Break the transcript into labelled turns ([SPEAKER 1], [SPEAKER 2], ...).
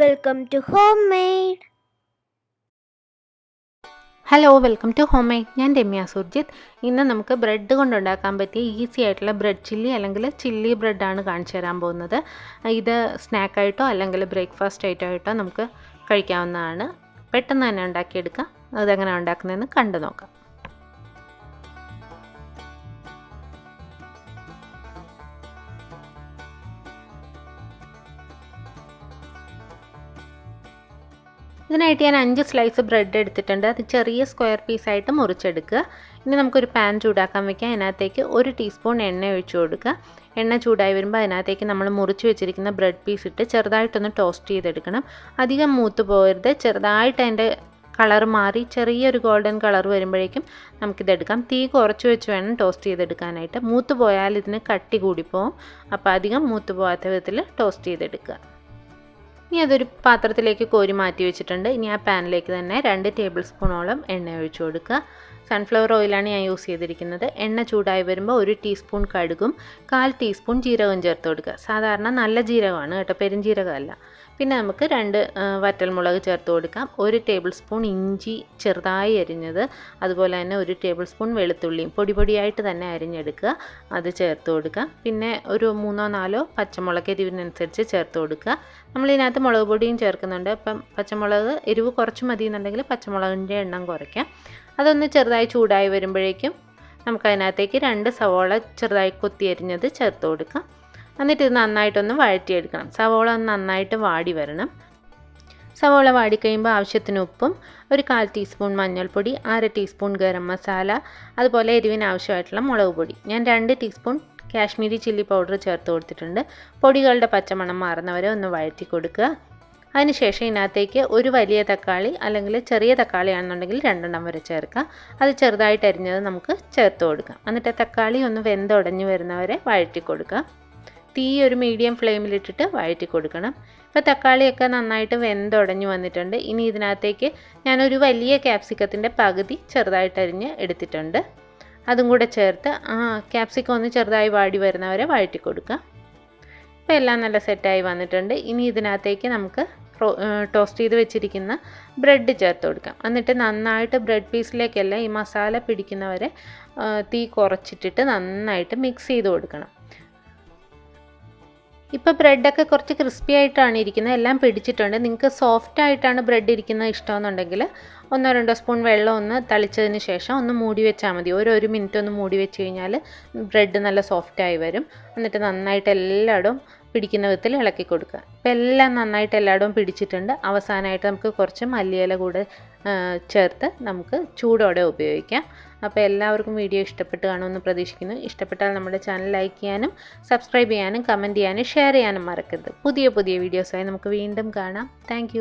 [SPEAKER 1] Welcome to Homemade.
[SPEAKER 2] Hello welcome to Homemade. ഞാൻ രമ്യ സുർജിത്ത്. ഇന്ന് നമുക്ക് ബ്രെഡ് കൊണ്ടുണ്ടാക്കാൻ പറ്റിയ ഈസി ആയിട്ടുള്ള ബ്രെഡ് ചില്ലി അല്ലെങ്കിൽ ചില്ലി ബ്രെഡാണ് കാണിച്ചു തരാൻ പോകുന്നത്. ഇത് സ്നാക്കായിട്ടോ അല്ലെങ്കിൽ ബ്രേക്ക്ഫാസ്റ്റ് ആയിട്ടോ നമുക്ക് കഴിക്കാവുന്നതാണ്. പെട്ടെന്ന് തന്നെ ഉണ്ടാക്കിയെടുക്കാം. അതെങ്ങനെ ഉണ്ടാക്കുന്നതെന്ന് കണ്ടു നോക്കാം. ഇതിനായിട്ട് ഞാൻ 5 സ്ലൈസ് ബ്രെഡ് എടുത്തിട്ടുണ്ട്. അത് ചെറിയ സ്ക്വയർ പീസായിട്ട് മുറിച്ചെടുക്കുക. ഇനി നമുക്കൊരു പാൻ ചൂടാക്കാൻ വയ്ക്കാം. അതിനകത്തേക്ക് 1 ടീസ്പൂൺ എണ്ണ ഒഴിച്ചു കൊടുക്കുക. എണ്ണ ചൂടായി വരുമ്പോൾ അതിനകത്തേക്ക് നമ്മൾ മുറിച്ച് വെച്ചിരിക്കുന്ന ബ്രെഡ് പീസ് ഇട്ട് ചെറുതായിട്ടൊന്ന് ടോസ്റ്റ് ചെയ്തെടുക്കണം. അധികം മൂത്ത് പോകരുത്. ചെറുതായിട്ട് അതിൻ്റെ കളർ മാറി ചെറിയൊരു ഗോൾഡൻ കളർ വരുമ്പോഴേക്കും നമുക്കിതെടുക്കാം. തീ കുറച്ച് വെച്ച് വേണം ടോസ്റ്റ് ചെയ്തെടുക്കാനായിട്ട്. മൂത്ത് പോയാൽ ഇതിന് കട്ടി കൂടിപ്പോവും. അപ്പോൾ അധികം മൂത്ത് പോകാത്ത വിധത്തിൽ ടോസ്റ്റ് ചെയ്തെടുക്കുക. ഇനി അതൊരു പാത്രത്തിലേക്ക് കോരി മാറ്റി വെച്ചിട്ടുണ്ട്. ഇനി ആ പാനിലേക്ക് തന്നെ 2 ടേബിൾ സ്പൂണോളം എണ്ണ ഒഴിച്ചു കൊടുക്കുക. സൺഫ്ലവർ ഓയിലാണ് ഞാൻ യൂസ് ചെയ്തിരിക്കുന്നത്. എണ്ണ ചൂടായി വരുമ്പോൾ 1 ടീസ്പൂൺ കടുകും 1/4 ടീസ്പൂൺ ജീരകവും ചേർത്ത് കൊടുക്കുക. സാധാരണ നല്ല ജീരകമാണ് കേട്ടോ, പെരുംജീരകമല്ല. പിന്നെ നമുക്ക് 2 വറ്റൽമുളക് ചേർത്ത് കൊടുക്കാം. 1 ടേബിൾ സ്പൂൺ ഇഞ്ചി ചെറുതായി അരിഞ്ഞത്, അതുപോലെ തന്നെ 1 ടേബിൾ സ്പൂൺ വെളുത്തുള്ളിയും പൊടിയായിട്ട് തന്നെ അരിഞ്ഞെടുക്കുക, അത് ചേർത്ത് കൊടുക്കുക. പിന്നെ ഒരു 3-4 പച്ചമുളക് എരിവിനനുസരിച്ച് ചേർത്ത് കൊടുക്കുക. നമ്മളിതിനകത്ത് മുളക് പൊടിയും ചേർക്കുന്നുണ്ട്. അപ്പം പച്ചമുളക് എരിവ് കുറച്ച് മതി എന്നുണ്ടെങ്കിൽ പച്ചമുളകിൻ്റെ എണ്ണം കുറയ്ക്കാം. അതൊന്ന് ചെറുതായി ചൂടായി വരുമ്പോഴേക്കും നമുക്കതിനകത്തേക്ക് 2 സവോള ചെറുതായി കൊത്തി അരിഞ്ഞത് ചേർത്ത് കൊടുക്കാം. എന്നിട്ട് ഇത് നന്നായിട്ടൊന്ന് വഴറ്റിയെടുക്കണം. സവോള ഒന്ന് നന്നായിട്ട് വാടി വരണം. സവോള വാടിക്കഴിയുമ്പോൾ ആവശ്യത്തിന് ഉപ്പും 1/4 ടീസ്പൂൺ മഞ്ഞൾപ്പൊടി, 1/2 ടീസ്പൂൺ ഗരം മസാല, അതുപോലെ എരിവിന് ആവശ്യമായിട്ടുള്ള മുളക് പൊടി. ഞാൻ 2 ടീസ്പൂൺ കാശ്മീരി ചില്ലി പൗഡർ ചേർത്ത് കൊടുത്തിട്ടുണ്ട്. പൊടികളുടെ പച്ചമണം മാറുന്നവരെ ഒന്ന് വഴറ്റി കൊടുക്കുക. അതിനുശേഷം ഇതിനകത്തേക്ക് ഒരു വലിയ തക്കാളി അല്ലെങ്കിൽ ചെറിയ തക്കാളിയാണെന്നുണ്ടെങ്കിൽ 2 വരെ ചേർക്കുക. അത് ചെറുതായിട്ട് അരിഞ്ഞത് നമുക്ക് ചേർത്ത് കൊടുക്കാം. എന്നിട്ട് തക്കാളി ഒന്ന് വെന്തുടഞ്ഞ് വരുന്നവരെ വഴറ്റി കൊടുക്കുക. തീ ഒരു മീഡിയം ഫ്ലെയിമിലിട്ടിട്ട് വഴറ്റി കൊടുക്കണം. ഇപ്പോൾ തക്കാളിയൊക്കെ നന്നായിട്ട് വെന്തുടഞ്ഞ് വന്നിട്ടുണ്ട്. ഇനി ഇതിനകത്തേക്ക് ഞാനൊരു വലിയ ക്യാപ്സിക്കത്തിൻ്റെ പകുതി ചെറുതായിട്ട് അരിഞ്ഞ് എടുത്തിട്ടുണ്ട്. അതും കൂടെ ചേർത്ത് ക്യാപ്സിക്കം ഒന്ന് ചെറുതായി വാടി വരുന്നവരെ വഴറ്റി കൊടുക്കുക. ഇപ്പോൾ എല്ലാം നല്ല സെറ്റായി വന്നിട്ടുണ്ട്. ഇനി ഇതിനകത്തേക്ക് നമുക്ക് ടോസ്റ്റ് ചെയ്ത് വെച്ചിരിക്കുന്ന ബ്രെഡ് ചേർത്ത് കൊടുക്കാം. എന്നിട്ട് നന്നായിട്ട് ബ്രെഡ് പീസിലേക്കെല്ലാം ഈ മസാല പിടിക്കുന്നവരെ തീ കുറച്ചിട്ടിട്ട് നന്നായിട്ട് മിക്സ് ചെയ്ത് കൊടുക്കണം. ഇപ്പോൾ ബ്രെഡൊക്കെ കുറച്ച് ക്രിസ്പി ആയിട്ടാണ് ഇരിക്കുന്നത്, എല്ലാം പിടിച്ചിട്ടുണ്ട്. നിങ്ങൾക്ക് സോഫ്റ്റ് ആയിട്ടാണ് ബ്രെഡ് ഇരിക്കുന്നത് ഇഷ്ടമെന്നുണ്ടെങ്കിൽ 1-2 സ്പൂൺ വെള്ളം ഒന്ന് തളിച്ചതിന് ശേഷം ഒന്ന് മൂടി വെച്ചാൽ മതി. 1 മിനിറ്റ് ഒന്ന് മൂടി വെച്ച് കഴിഞ്ഞാൽ ബ്രെഡ് നല്ല സോഫ്റ്റായി വരും. എന്നിട്ട് നന്നായിട്ട് എല്ലായിടവും പിടിക്കുന്ന വിധത്തിൽ ഇളക്കി കൊടുക്കുക. ഇപ്പോൾ എല്ലാം നന്നായിട്ട് എല്ലായിടവും പിടിച്ചിട്ടുണ്ട്. അവസാനമായിട്ട് നമുക്ക് കുറച്ച് മല്ലിയില കൂടെ ചേർത്ത് നമുക്ക് ചൂടോടെ ഉപയോഗിക്കാം. അപ്പോൾ എല്ലാവർക്കും വീഡിയോ ഇഷ്ടപ്പെട്ട് കാണുമെന്ന് പ്രതീക്ഷിക്കുന്നു. ഇഷ്ടപ്പെട്ടാൽ നമ്മുടെ ചാനൽ ലൈക്ക് ചെയ്യാനും സബ്സ്ക്രൈബ് ചെയ്യാനും കമൻറ്റ് ചെയ്യാനും ഷെയർ ചെയ്യാനും മറക്കരുത്. പുതിയ വീഡിയോസായി നമുക്ക് വീണ്ടും കാണാം. താങ്ക്